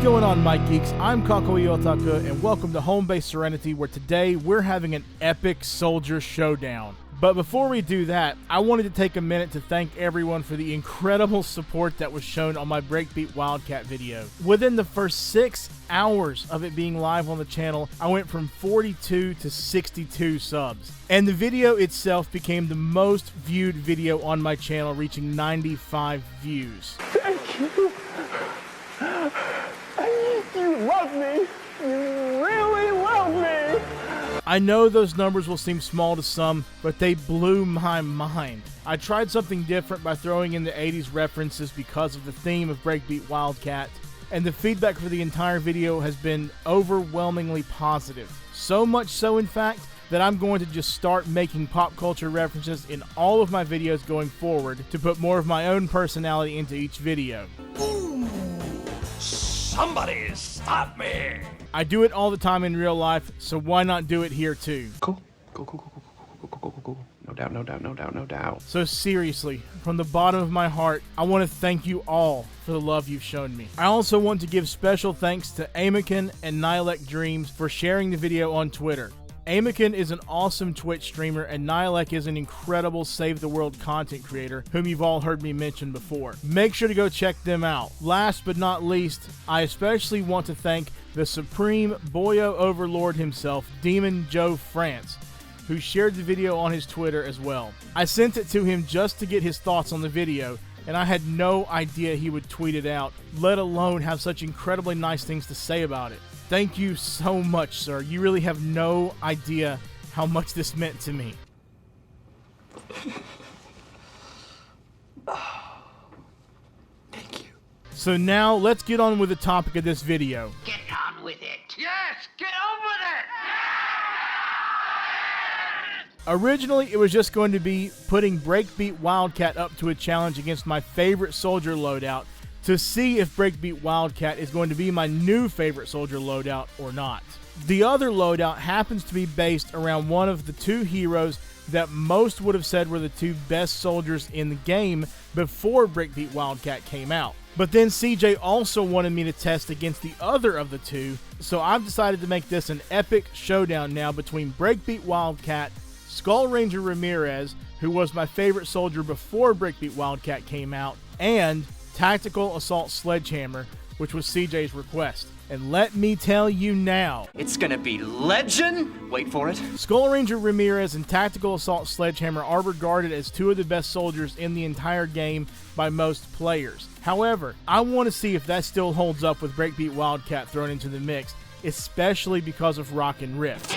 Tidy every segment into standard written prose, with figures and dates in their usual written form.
going on, Mike Geeks? I'm Kakoi Otaku, and welcome to Home Base Serenity, where today we're having an epic soldier showdown. But before we do that, I wanted to take a minute to thank everyone for the incredible support that was shown on my Breakbeat Wildcat video. Within the first 6 hours of it being live on the channel, I went from 42 to 62 subs. And the video itself became the most viewed video on my channel, reaching 95 views. Thank you. You love me. You really love me. I know those numbers will seem small to some, but they blew my mind. I tried something different by throwing in the 80s references because of the theme of Breakbeat Wildcat, and the feedback for the entire video has been overwhelmingly positive. So much so, in fact, that I'm going to just start making pop culture references in all of my videos going forward to put more of my own personality into each video. Ooh, somebody stop me! I do it all the time in real life, so why not do it here too? Cool. No doubt. So seriously, from the bottom of my heart, I want to thank you all for the love you've shown me. I also want to give special thanks to Amakin and Nihilek Dreams for sharing the video on Twitter. Amakin is an awesome Twitch streamer, and Nihilek is an incredible Save the World content creator whom you've all heard me mention before. Make sure to go check them out. Last but not least, I especially want to thank the Supreme Boyo Overlord himself, Demon Joe France, who shared the video on his Twitter as well. I sent it to him just to get his thoughts on the video, and I had no idea he would tweet it out, let alone have such incredibly nice things to say about it. Thank you so much, sir. You really have no idea how much this meant to me. Thank you. So now, let's get on with the topic of this video. Get on with it. Yes, get on with it! Originally, it was just going to be putting Breakbeat Wildcat up to a challenge against my favorite soldier loadout to see if Breakbeat Wildcat is going to be my new favorite soldier loadout or not. The other loadout happens to be based around one of the two heroes that most would have said were the two best soldiers in the game before Breakbeat Wildcat came out. But then CJ also wanted me to test against the other of the two, so I've decided to make this an epic showdown now between Breakbeat Wildcat, Skull Ranger Ramirez, who was my favorite soldier before Breakbeat Wildcat came out, and Tactical Assault Sledgehammer, which was CJ's request. And let me tell you now, It's gonna be legend! Wait for it. Skull Ranger Ramirez and Tactical Assault Sledgehammer are regarded as two of the best soldiers in the entire game by most players. However, I want to see if that still holds up with Breakbeat Wildcat thrown into the mix, especially because of Rock and Rift.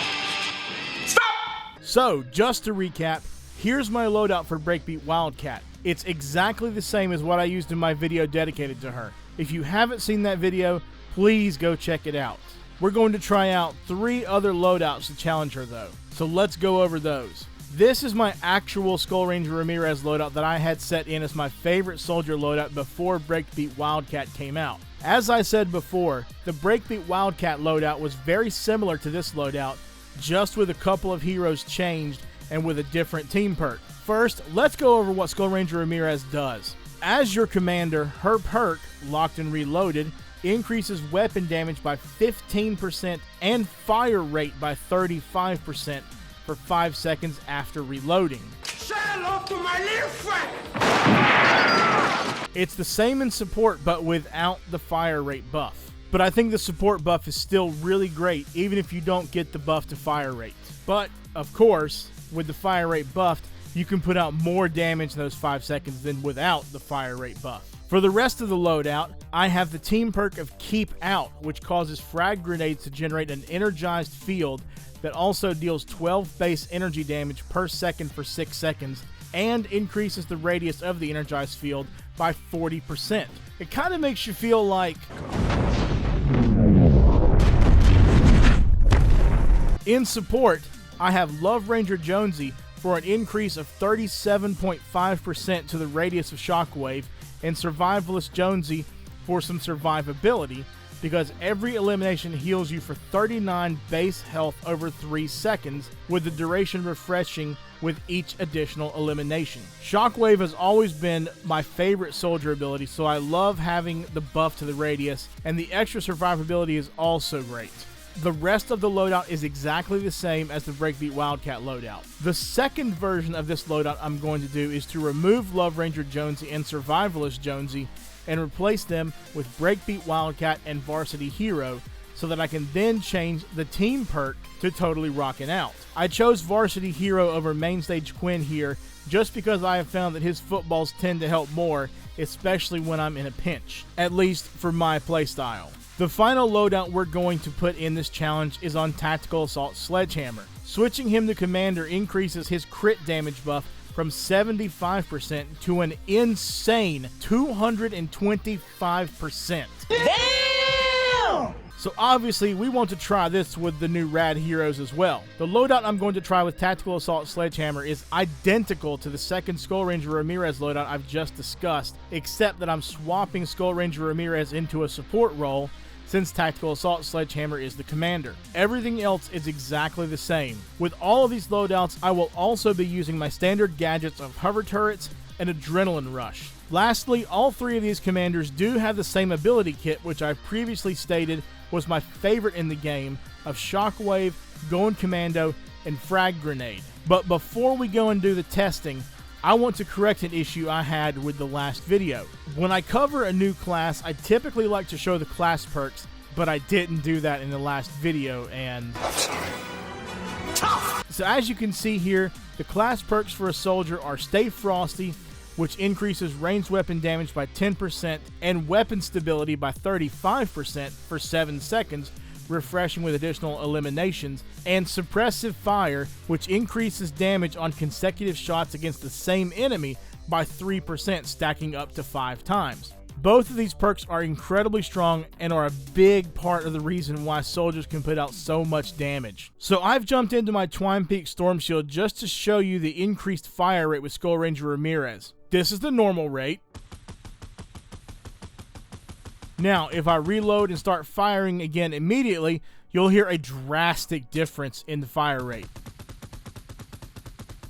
Stop! So, just to recap, here's my loadout for Breakbeat Wildcat. It's exactly the same as what I used in my video dedicated to her. If you haven't seen that video, please go check it out. We're going to try out 3 other loadouts to challenge her though, so let's go over those. This is my actual Skull Ranger Ramirez loadout that I had set in as my favorite soldier loadout before Breakbeat Wildcat came out. As I said before, the Breakbeat Wildcat loadout was very similar to this loadout, just with a couple of heroes changed and with a different team perk. First, let's go over what Skull Ranger Ramirez does. As your commander, her perk, Locked and Reloaded, increases weapon damage by 15% and fire rate by 35% for 5 seconds after reloading. Say hello to my little friend! It's the same in support, but without the fire rate buff. But I think the support buff is still really great, even if you don't get the buff to fire rate. But, of course, with the fire rate buffed, you can put out more damage in those 5 seconds than without the fire rate buff. For the rest of the loadout, I have the team perk of Keep Out, which causes frag grenades to generate an energized field that also deals 12 base energy damage per second for 6 seconds and increases the radius of the energized field by 40%. It kind of makes you feel like... In support, I have Love Ranger Jonesy for an increase of 37.5% to the radius of Shockwave, and Survivalist Jonesy for some survivability, because every elimination heals you for 39 base health over 3 seconds, with the duration refreshing with each additional elimination. Shockwave has always been my favorite soldier ability, so I love having the buff to the radius, and the extra survivability is also great. The rest of the loadout is exactly the same as the Breakbeat Wildcat loadout. The second version of this loadout I'm going to do is to remove Love Ranger Jonesy and Survivalist Jonesy and replace them with Breakbeat Wildcat and Varsity Hero, so that I can then change the team perk to Totally Rockin' Out. I chose Varsity Hero over Mainstage Quinn here just because I have found that his footballs tend to help more, especially when I'm in a pinch, at least for my playstyle. The final loadout we're going to put in this challenge is on Tactical Assault Sledgehammer. Switching him to Commander increases his crit damage buff from 75% to an insane 225%. Damn! So obviously we want to try this with the new rad heroes as well. The loadout I'm going to try with Tactical Assault Sledgehammer is identical to the second Skull Ranger Ramirez loadout I've just discussed, except that I'm swapping Skull Ranger Ramirez into a support role since Tactical Assault Sledgehammer is the commander. Everything else is exactly the same. With all of these loadouts, I will also be using my standard gadgets of Hover Turrets and Adrenaline Rush. Lastly, all three of these commanders do have the same ability kit, which I previously stated was my favorite in the game, of Shockwave, Going Commando, and Frag Grenade. But before we go and do the testing, I want to correct an issue I had with the last video. When I cover a new class, I typically like to show the class perks, but I didn't do that in the last video, and so as you can see here, the class perks for a soldier are Stay Frosty, which increases ranged weapon damage by 10% and weapon stability by 35% for 7 seconds, refreshing with additional eliminations, and Suppressive Fire, which increases damage on consecutive shots against the same enemy by 3%, stacking up to 5 times. Both of these perks are incredibly strong and are a big part of the reason why soldiers can put out so much damage. So I've jumped into my Twine Peak Storm Shield just to show you the increased fire rate with Skull Ranger Ramirez. This is the normal rate. Now, if I reload and start firing again immediately, you'll hear a drastic difference in the fire rate.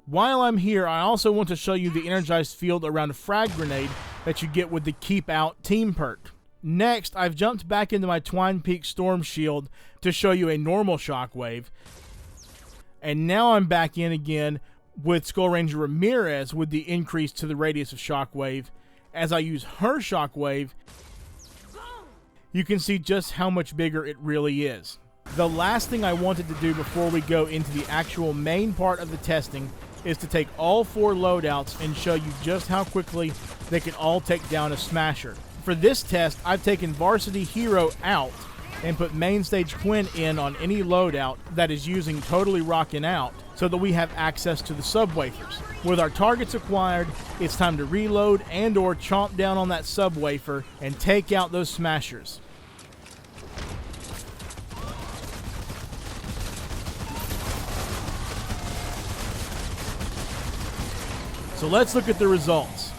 While I'm here, I also want to show you the energized field around a frag grenade that you get with the Keep Out team perk. Next, I've jumped back into my Twine Peak Storm Shield to show you a normal shockwave. And now I'm back in again with Skull Ranger Ramirez with the increase to the radius of shockwave. As I use her shockwave, you can see just how much bigger it really is. The last thing I wanted to do before we go into the actual main part of the testing is to take all 4 loadouts and show you just how quickly they can all take down a smasher. For this test, I've taken Varsity Hero out and put Mainstage Quinn in on any loadout that is using Totally Rockin' Out so that we have access to the sub-wafers. With our targets acquired, it's time to reload and or chomp down on that sub-wafer and take out those smashers. So let's look at the results.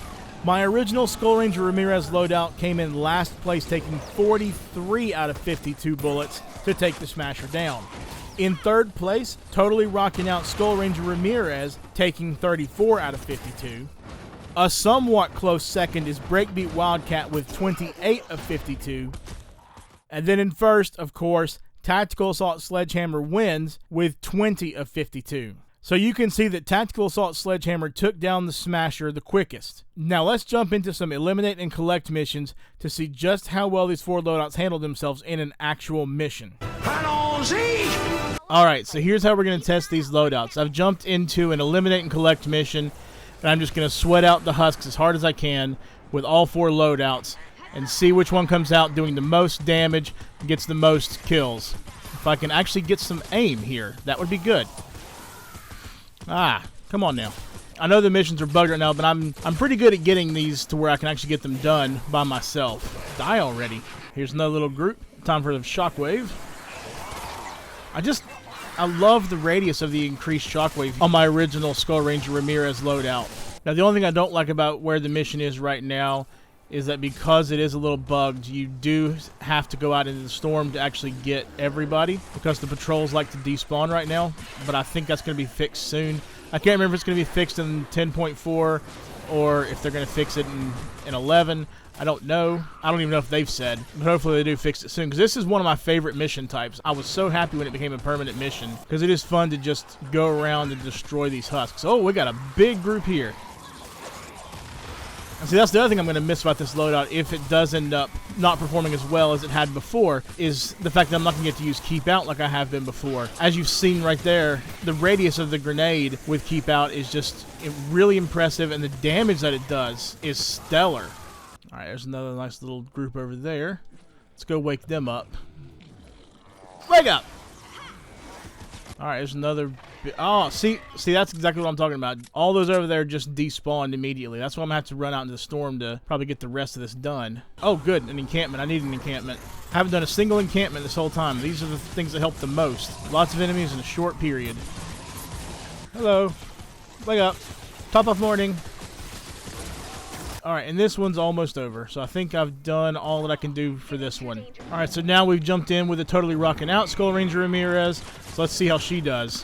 My original Skull Ranger Ramirez loadout came in last place, taking 43 out of 52 bullets to take the smasher down. In third place, Totally Rockin' Out Skull Ranger Ramirez, taking 34 out of 52. A somewhat close second is Breakbeat Wildcat with 28 of 52. And then in first, of course, Tactical Assault Sledgehammer wins with 20 of 52. So you can see that Tactical Assault Sledgehammer took down the Smasher the quickest. Now let's jump into some Eliminate and Collect missions to see just how well these 4 loadouts handle themselves in an actual mission. Allons-y! Alright, so here's how we're going to test these loadouts. I've jumped into an Eliminate and Collect mission, and I'm just going to sweat out the husks as hard as I can with all 4 loadouts and see which one comes out doing the most damage and gets the most kills. If I can actually get some aim here, that would be good. Ah, come on now. I know the missions are bugged right now, but I'm pretty good at getting these to where I can actually get them done by myself. Die already. Here's another little group. Time for the shockwave. I love the radius of the increased shockwave on my original Skull Ranger Ramirez loadout. Now, the only thing I don't like about where the mission is right now is that because it is a little bugged, you do have to go out into the storm to actually get everybody because the patrols like to despawn right now, but I think that's going to be fixed soon. I can't remember if it's going to be fixed in 10.4 or if they're going to fix it in 11. I don't know. I don't even know if they've said, but hopefully they do fix it soon, because this is one of my favorite mission types. I was so happy when it became a permanent mission, because it is fun to just go around and destroy these husks. Oh, we got a big group here. And see, that's the other thing I'm going to miss about this loadout, if it does end up not performing as well as it had before, is the fact that I'm not going to get to use Keep Out like I have been before. As you've seen right there, the radius of the grenade with Keep Out is just really impressive, and the damage that it does is stellar. All right, there's another nice little group over there. Let's go wake them up. Wake up! All right, there's another. Oh, see, that's exactly what I'm talking about. All those over there just despawned immediately. That's why I'm gonna have to run out into the storm to probably get the rest of this done. Oh, good, an encampment. I need an encampment. I haven't done a single encampment this whole time. These are the things that help the most. Lots of enemies in a short period. Hello. Wake up. Top of morning. Alright, and this one's almost over, so I think I've done all that I can do for this one. Alright, so now we've jumped in with a totally rocking out Skull Ranger Ramirez, so let's see how she does.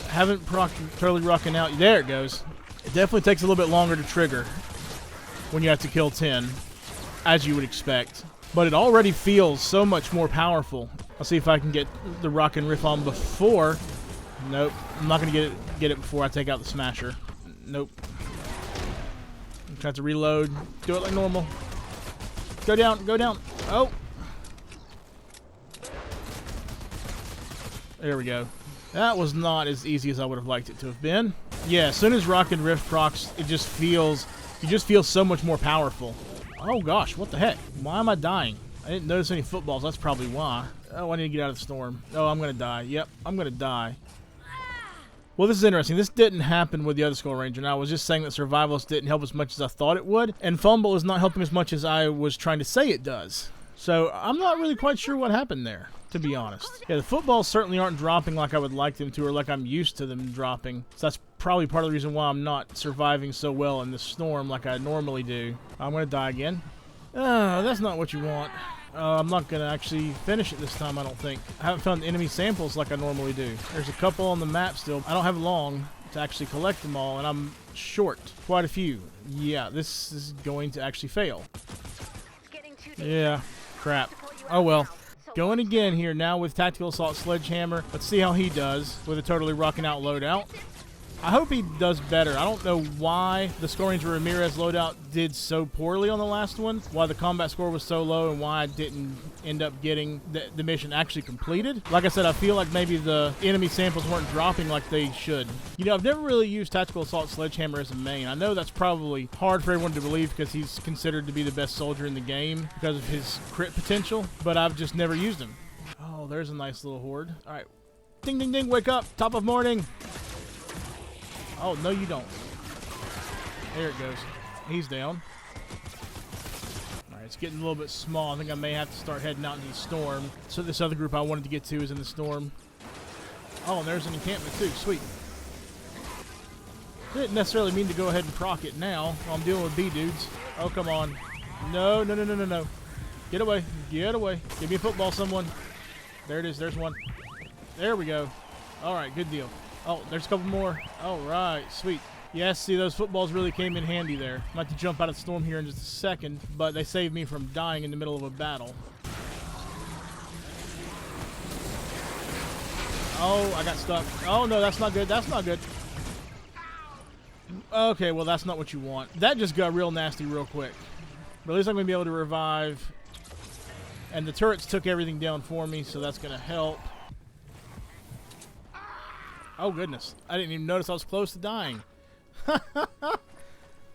I haven't procced totally rocking out. There it goes. It definitely takes a little bit longer to trigger when you have to kill 10, as you would expect. But it already feels so much more powerful. I'll see if I can get the rockin' riff on before. Nope, I'm not going to get it before I take out the smasher. Nope. Try to reload. Do it like normal. Go down. Go down. Oh. There we go. That was not as easy as I would have liked it to have been. Yeah, as soon as Rock and Rift procs, it just feels... You just feel so much more powerful. Oh gosh, what the heck? Why am I dying? I didn't notice any footballs. That's probably why. Oh, I need to get out of the storm. Oh, I'm going to die. Yep, I'm going to die. Well, this is interesting. This didn't happen with the other Skull Ranger. Now, I was just saying that Survivalist didn't help as much as I thought it would, and Fumble is not helping as much as I was trying to say it does. So, I'm not really quite sure what happened there, to be honest. Yeah, the footballs certainly aren't dropping like I would like them to, or like I'm used to them dropping. So that's probably part of the reason why I'm not surviving so well in the storm like I normally do. I'm going to die again. That's not what you want. I'm not going to actually finish it this time, I don't think. I haven't found enemy samples like I normally do. There's a couple on the map still. I don't have long to actually collect them all, and I'm short. Quite a few. Yeah, this is going to actually fail. Yeah, crap. Oh well. Going again here now with Tactical Assault Sledgehammer. Let's see how he does with a totally rocking out loadout. I hope he does better. I don't know why the Skull Ranger Ramirez loadout did so poorly on the last one, why the combat score was so low, and why I didn't end up getting the mission actually completed. Like I said, I feel like maybe the enemy samples weren't dropping like they should. You know, I've never really used Tactical Assault Sledgehammer as a main. I know that's probably hard for everyone to believe because he's considered to be the best soldier in the game because of his crit potential, but I've just never used him. Oh, there's a nice little horde. All right. Ding, ding, ding, wake up. Top of morning. Oh, no you don't. There it goes. He's down. Alright, it's getting a little bit small. I think I may have to start heading out into the storm. So this other group I wanted to get to is in the storm. Oh, and there's an encampment too. Sweet. Didn't necessarily mean to go ahead and proc it now while I'm dealing with B-dudes. Oh, come on. No, no, no, no, no, no. Get away. Get away. Give me a football, someone. There it is. There's one. There we go. Alright, good deal. Oh, there's a couple more. All right, sweet. Yes, see, those footballs really came in handy there. I'm about to jump out of the storm here in just a second, but they saved me from dying in the middle of a battle. Oh, I got stuck. Oh, no, that's not good. That's not good. Okay, well, that's not what you want. That just got real nasty real quick. But at least I'm going to be able to revive. And the turrets took everything down for me, so that's going to help. Oh, goodness. I didn't even notice I was close to dying.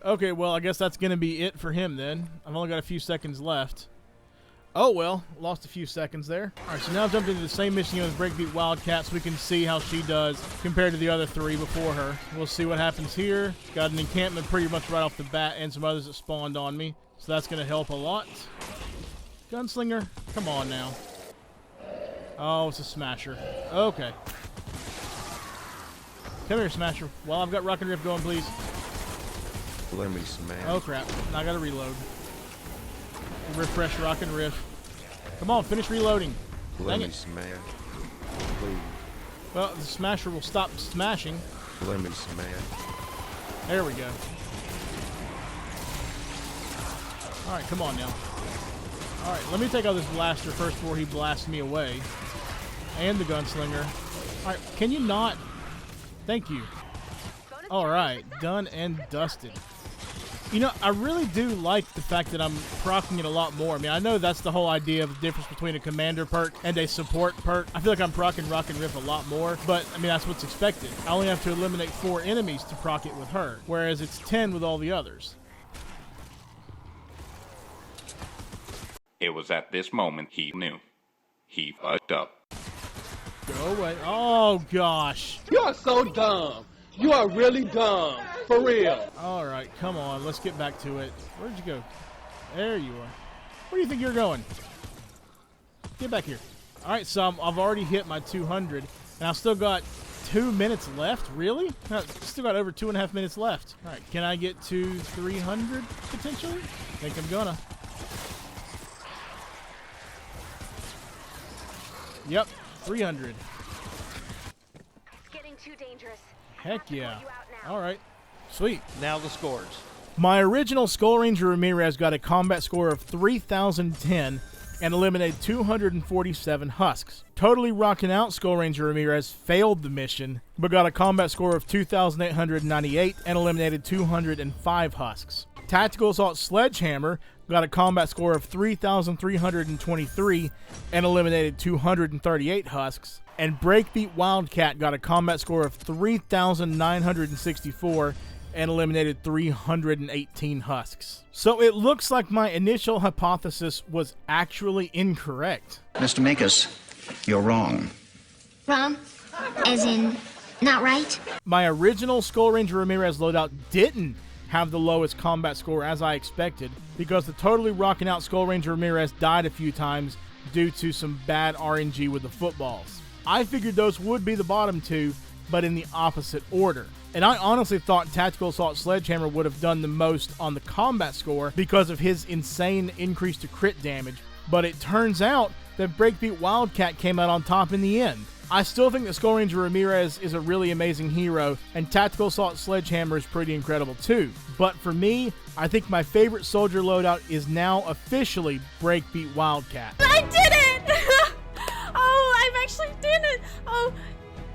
Okay, well, I guess that's going to be it for him then. I've only got a few seconds left. Oh, well. Lost a few seconds there. All right, so now I've jumped into the same mission with Breakbeat Wildcat so we can see how she does compared to the other three before her. We'll see what happens here. Got an encampment pretty much right off the bat and some others that spawned on me. So that's going to help a lot. Gunslinger, come on now. Oh, it's a smasher. Okay. Come here, Smasher. Well, I've got Rock and Rift going, please. Let me smash. Oh, crap. Now I gotta reload. Refresh Rock and Rift. Come on, finish reloading. Let me smash. Please. Well, the Smasher will stop smashing. Let me smash. There we go. Alright, come on now. Alright, let me take out this blaster first before he blasts me away. And the gunslinger. Alright, can you not? Thank you. Alright, done and dusted. You know, I really do like the fact that I'm proccing it a lot more. I mean, I know that's the whole idea of the difference between a commander perk and a support perk. I feel like I'm proccing Rock and Riff a lot more, but, I mean, that's what's expected. I only have to eliminate 4 enemies to proc it with her, whereas it's 10 with all the others. It was at this moment he knew. He fucked up. Go away. Oh, gosh. You are so dumb. You are really dumb. For real. Alright, come on. Let's get back to it. Where'd you go? There you are. Where do you think you're going? Get back here. Alright, so I've already hit my 200, and I've still got 2 minutes left? Really? No, still got over 2.5 minutes left. Alright, can I get to 300 potentially? I think I'm gonna. Yep, 300. It's getting too dangerous. Heck yeah. Alright, sweet. Now the scores. My original Skull Ranger Ramirez got a combat score of 3,010 and eliminated 247 husks. Totally rocking out Skull Ranger Ramirez failed the mission, but got a combat score of 2,898 and eliminated 205 husks. Tactical Assault Sledgehammer got a combat score of 3,323 and eliminated 238 husks. And Breakbeat Wildcat got a combat score of 3,964 and eliminated 318 husks. So it looks like my initial hypothesis was actually incorrect. Mr. Makers, you're wrong. Wrong? As in, not right? My original Skull Ranger Ramirez loadout didn't have the lowest combat score as I expected, because the totally rocking out Skull Ranger Ramirez died a few times due to some bad RNG with the footballs. I figured those would be the bottom 2, but in the opposite order. And I honestly thought Tactical Assault Sledgehammer would have done the most on the combat score because of his insane increase to crit damage, but it turns out that Breakbeat Wildcat came out on top in the end. I still think that Skull Ranger Ramirez is a really amazing hero, and Tactical Assault Sledgehammer is pretty incredible too. But for me, I think my favorite soldier loadout is now officially Breakbeat Wildcat. I did it! Oh, I've actually done it! Oh,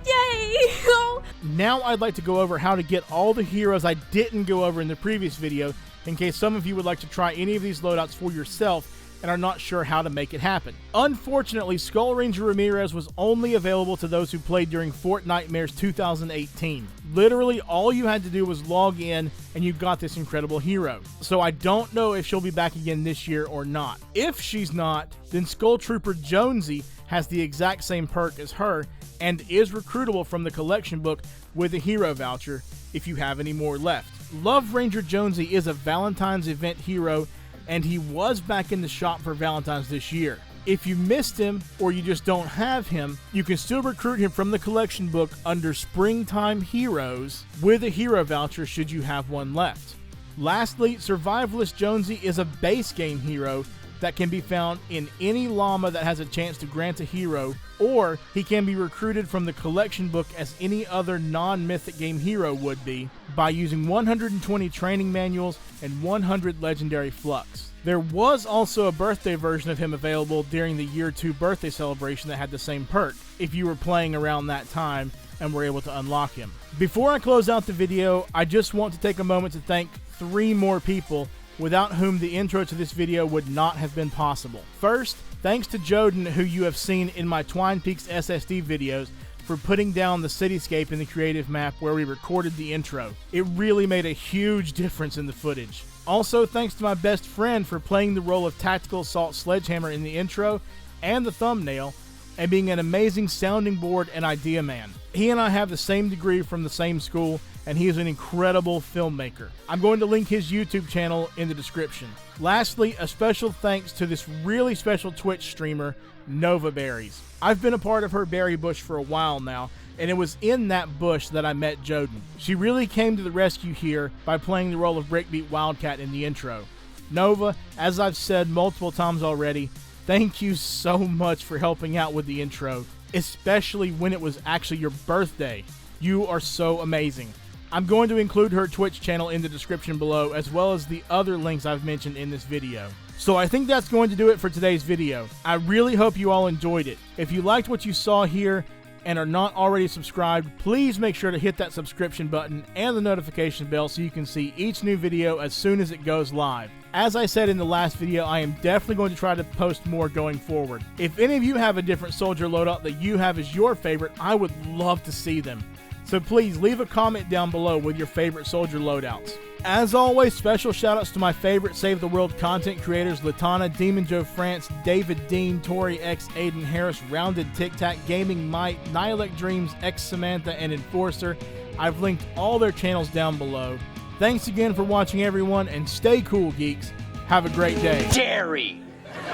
yay! Oh. Now I'd like to go over how to get all the heroes I didn't go over in the previous video, in case some of you would like to try any of these loadouts for yourself and are not sure how to make it happen. Unfortunately, Skull Ranger Ramirez was only available to those who played during Fortnitemares 2018. Literally, all you had to do was log in and you got this incredible hero. So I don't know if she'll be back again this year or not. If she's not, then Skull Trooper Jonesy has the exact same perk as her and is recruitable from the collection book with a hero voucher if you have any more left. Love Ranger Jonesy is a Valentine's event hero, and he was back in the shop for Valentine's this year. If you missed him or you just don't have him, you can still recruit him from the collection book under Springtime Heroes with a hero voucher should you have one left. Lastly, Survivalist Jonesy is a base game hero that can be found in any llama that has a chance to grant a hero, or he can be recruited from the collection book as any other non-mythic game hero would be by using 120 training manuals and 100 legendary flux. There was also a birthday version of him available during the year 2 birthday celebration that had the same perk, if you were playing around that time and were able to unlock him. Before I close out the video, I just want to take a moment to thank 3 more people without whom the intro to this video would not have been possible. First, thanks to Joden, who you have seen in my Twine Peaks SSD videos, for putting down the cityscape in the creative map where we recorded the intro. It really made a huge difference in the footage. Also, thanks to my best friend for playing the role of Tactical Assault Sledgehammer in the intro and the thumbnail, and being an amazing sounding board and idea man. He and I have the same degree from the same school, and he is an incredible filmmaker. I'm going to link his YouTube channel in the description. Lastly, a special thanks to this really special Twitch streamer, Nova Berries. I've been a part of her berry bush for a while now, and it was in that bush that I met Joden. She really came to the rescue here by playing the role of Breakbeat Wildcat in the intro. Nova, as I've said multiple times already, thank you so much for helping out with the intro, especially when it was actually your birthday. You are so amazing. I'm going to include her Twitch channel in the description below, as well as the other links I've mentioned in this video. So I think that's going to do it for today's video. I really hope you all enjoyed it. If you liked what you saw here and are not already subscribed, please make sure to hit that subscription button and the notification bell so you can see each new video as soon as it goes live. As I said in the last video, I am definitely going to try to post more going forward. If any of you have a different soldier loadout that you have as your favorite, I would love to see them. So please leave a comment down below with your favorite soldier loadouts. As always, special shoutouts to my favorite Save the World content creators: Latana, Demon Joe France, David Dean, Tori X, Aiden Harris, Rounded Tic Tac, Gaming Might, Nihilec Dreams, X Samantha, and Enforcer. I've linked all their channels down below. Thanks again for watching, everyone, and stay cool, geeks. Have a great day.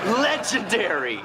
Legendary!